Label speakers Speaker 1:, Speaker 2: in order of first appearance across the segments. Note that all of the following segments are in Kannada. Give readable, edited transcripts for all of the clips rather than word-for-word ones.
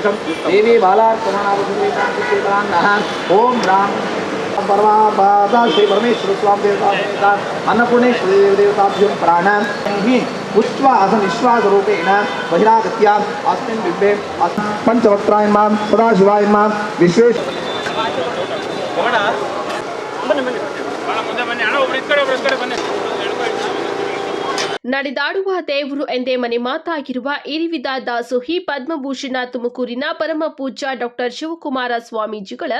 Speaker 1: देवी बालार्पणावधूतान्नः ओम राम परमात्मा श्री परमेश्वर स्वामी देवता अन्नपूर्णेश्वरी देवताभ्यो प्राणां उच्छ्वास निश्वास रूपेण बहिरागत्य अस्मिन् बिम्बे पंचवक्त्रायमां सदाशिवायमां विश्वेश
Speaker 2: ನಡೆದಾಡುವ ದೇವರು ಎಂದೇ ಮನೆ ಮಾತಾಗಿರುವ ಇರಿವಿದ ದಾಸೋಹಿ ಪದ್ಮಭೂಷಣ ತುಮಕೂರಿನ ಪರಮ ಪೂಜ್ಯ ಡಾಕ್ಟರ್ ಶಿವಕುಮಾರ ಸ್ವಾಮೀಜಿಗಳ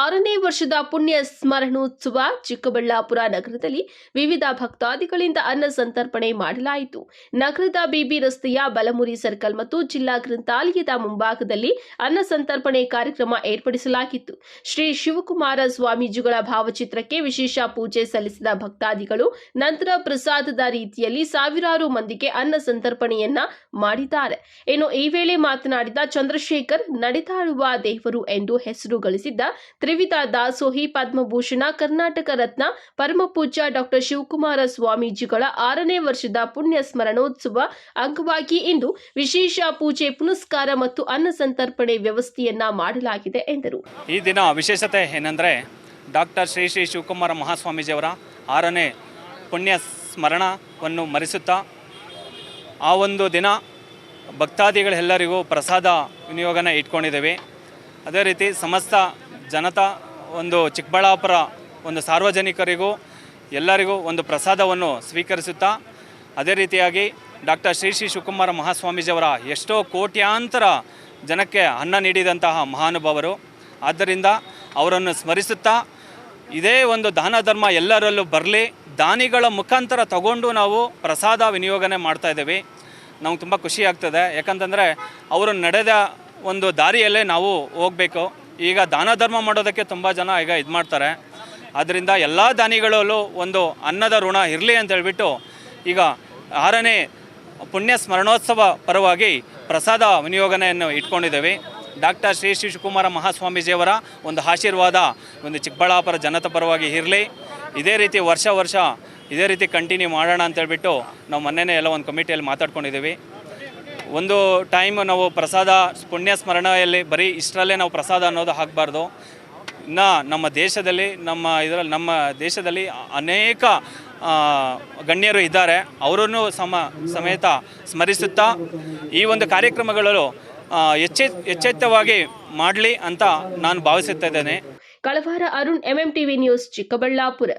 Speaker 2: 6ನೇ ವರ್ಷದ ಪುಣ್ಯ ಸ್ಮರಣೋತ್ಸವ ಚಿಕ್ಕಬಳ್ಳಾಪುರ ನಗರದಲ್ಲಿ ವಿವಿಧ ಭಕ್ತಾದಿಗಳಿಂದ ಅನ್ನ ಸಂತರ್ಪಣೆ ಮಾಡಲಾಯಿತು. ನಗರದ ಬಿಬಿ ರಸ್ತೆಯ ಬಲಮುರಿ ಸರ್ಕಲ್ ಮತ್ತು ಜಿಲ್ಲಾ ಗ್ರಂಥಾಲಯದ ಮುಂಭಾಗದಲ್ಲಿ ಅನ್ನ ಸಂತರ್ಪಣೆ ಕಾರ್ಯಕ್ರಮ ಏರ್ಪಡಿಸಲಾಗಿತ್ತು. ಶ್ರೀ ಶಿವಕುಮಾರ ಸ್ವಾಮೀಜಿಗಳ ಭಾವಚಿತ್ರಕ್ಕೆ ವಿಶೇಷ ಪೂಜೆ ಸಲ್ಲಿಸಿದ ಭಕ್ತಾದಿಗಳು ನಂತರ ಪ್ರಸಾದದ ರೀತಿಯಲ್ಲಿ ಸಾವಿರಾರು ಮಂದಿಗೆ ಅನ್ನ ಸಂತರ್ಪಣೆಯನ್ನ ಮಾಡಿದ್ದಾರೆ. ಇನ್ನು ಈ ವೇಳೆ ಮಾತನಾಡಿದ ಚಂದ್ರಶೇಖರ್, ನಡೆದಾಡುವ ದೇವರು ಎಂದು ಹೆಸರು ಗಳಿಸಿದ್ದ ತ್ರಿವಿಧ ದಾಸೋಹಿ ಪದ್ಮಭೂಷಣ ಕರ್ನಾಟಕ ರತ್ನ ಪರಮಪೂಜ್ಯ ಡಾಕ್ಟರ್ ಶಿವಕುಮಾರ ಸ್ವಾಮೀಜಿಗಳ 6ನೇ ವರ್ಷದ ಪುಣ್ಯ ಸ್ಮರಣೋತ್ಸವ ಅಂಗವಾಗಿ ಇಂದು ವಿಶೇಷ ಪೂಜೆ ಪುನಸ್ಕಾರ ಮತ್ತು ಅನ್ನ ಸಂತರ್ಪಣೆ ವ್ಯವಸ್ಥೆಯನ್ನ ಮಾಡಲಾಗಿದೆ ಎಂದರು.
Speaker 3: ಈ ದಿನ ವಿಶೇಷತೆ ಏನಂದ್ರೆ ಡಾಕ್ಟರ್ ಶ್ರೀ ಶ್ರೀ ಶಿವಕುಮಾರ ಮಹಾಸ್ವಾಮೀಜಿಯವರ 6ನೇ ಪುಣ್ಯ ಸ್ಮರಣವನ್ನು ಮರೆಸುತ್ತಾ ಆ ಒಂದು ದಿನ ಭಕ್ತಾದಿಗಳೆಲ್ಲರಿಗೂ ಪ್ರಸಾದ ವಿನಿಯೋಗನ ಇಟ್ಕೊಂಡಿದ್ದೇವೆ. ಅದೇ ರೀತಿ ಸಮಸ್ತ ಜನತಾ ಒಂದು ಚಿಕ್ಕಬಳ್ಳಾಪುರ ಒಂದು ಸಾರ್ವಜನಿಕರಿಗೂ ಎಲ್ಲರಿಗೂ ಒಂದು ಪ್ರಸಾದವನ್ನು ಸ್ವೀಕರಿಸುತ್ತಾ ಅದೇ ರೀತಿಯಾಗಿ ಡಾಕ್ಟರ್ ಶ್ರೀ ಶ್ರೀ ಶಿವಕುಮಾರ ಮಹಾಸ್ವಾಮೀಜಿಯವರ ಎಷ್ಟೋ ಕೋಟ್ಯಾಂತರ ಜನಕ್ಕೆ ಅನ್ನ ನೀಡಿದಂತಹ ಮಹಾನುಭಾವರು. ಆದ್ದರಿಂದ ಅವರನ್ನು ಸ್ಮರಿಸುತ್ತಾ ಇದೇ ಒಂದು ದಾನ ಧರ್ಮ ಎಲ್ಲರಲ್ಲೂ ಬರಲಿ, ದಾನಿಗಳ ಮುಖಾಂತರ ತಗೊಂಡು ನಾವು ಪ್ರಸಾದ ವಿನಿಯೋಗನೆ ಮಾಡ್ತಾ ಇದ್ದೇವೆ. ನಮ್ಗೆ ತುಂಬ ಖುಷಿ ಆಗ್ತದೆ. ಯಾಕಂತಂದರೆ ಅವರು ನಡೆದ ಒಂದು ದಾರಿಯಲ್ಲೇ ನಾವು ಹೋಗಬೇಕು. ಈಗ ದಾನ ಧರ್ಮ ಮಾಡೋದಕ್ಕೆ ತುಂಬ ಜನ ಈಗ ಇದು ಮಾಡ್ತಾರೆ. ಆದ್ದರಿಂದ ಎಲ್ಲ ದಾನಿಗಳಲ್ಲೂ ಒಂದು ಅನ್ನದ ಋಣ ಇರಲಿ ಅಂತ ಹೇಳ್ಬಿಟ್ಟು ಈಗ 6ನೇ ಪುಣ್ಯ ಸ್ಮರಣೋತ್ಸವ ಪರವಾಗಿ ಪ್ರಸಾದ ವಿನಿಯೋಗನೆಯನ್ನು ಇಟ್ಕೊಂಡಿದ್ದೇವೆ. ಡಾಕ್ಟರ್ ಶ್ರೀ ಶ್ರೀ ಶಿವಕುಮಾರ ಮಹಾಸ್ವಾಮೀಜಿಯವರ ಒಂದು ಆಶೀರ್ವಾದ ಒಂದು ಚಿಕ್ಕಬಳ್ಳಾಪುರ ಜನತೆ ಪರವಾಗಿ ಇರಲಿ. ಇದೇ ರೀತಿ ವರ್ಷ ಇದೇ ರೀತಿ ಕಂಟಿನ್ಯೂ ಮಾಡೋಣ ಅಂತೇಳ್ಬಿಟ್ಟು ನಾವು ಮೊನ್ನೆನೇ ಎಲ್ಲ ಒಂದು ಕಮಿಟಿಯಲ್ಲಿ ಮಾತಾಡ್ಕೊಂಡಿದ್ದೀವಿ. ಒಂದು ಟೈಮ್ ನಾವು ಪ್ರಸಾದ ಪುಣ್ಯ ಸ್ಮರಣೆಯಲ್ಲಿ ಬರೀ ಇಷ್ಟರಲ್ಲೇ ನಾವು ಪ್ರಸಾದ ಅನ್ನೋದು ಆಗಬಾರ್ದು. ಇನ್ನು ನಮ್ಮ ದೇಶದಲ್ಲಿ ಅನೇಕ ಗಣ್ಯರು ಇದ್ದಾರೆ. ಅವರನ್ನು ಸಮೇತ ಸ್ಮರಿಸುತ್ತಾ ಈ ಒಂದು ಕಾರ್ಯಕ್ರಮಗಳು ಎಚ್ಚೆತ್ತವಾಗಿ ಮಾಡಲಿ ಅಂತ ನಾನು ಭಾವಿಸುತ್ತಿದ್ದೇನೆ.
Speaker 2: ಕಳವಾರ ಅರುಣ್, MMTV ನ್ಯೂಸ್, ಚಿಕ್ಕಬಳ್ಳಾಪುರ.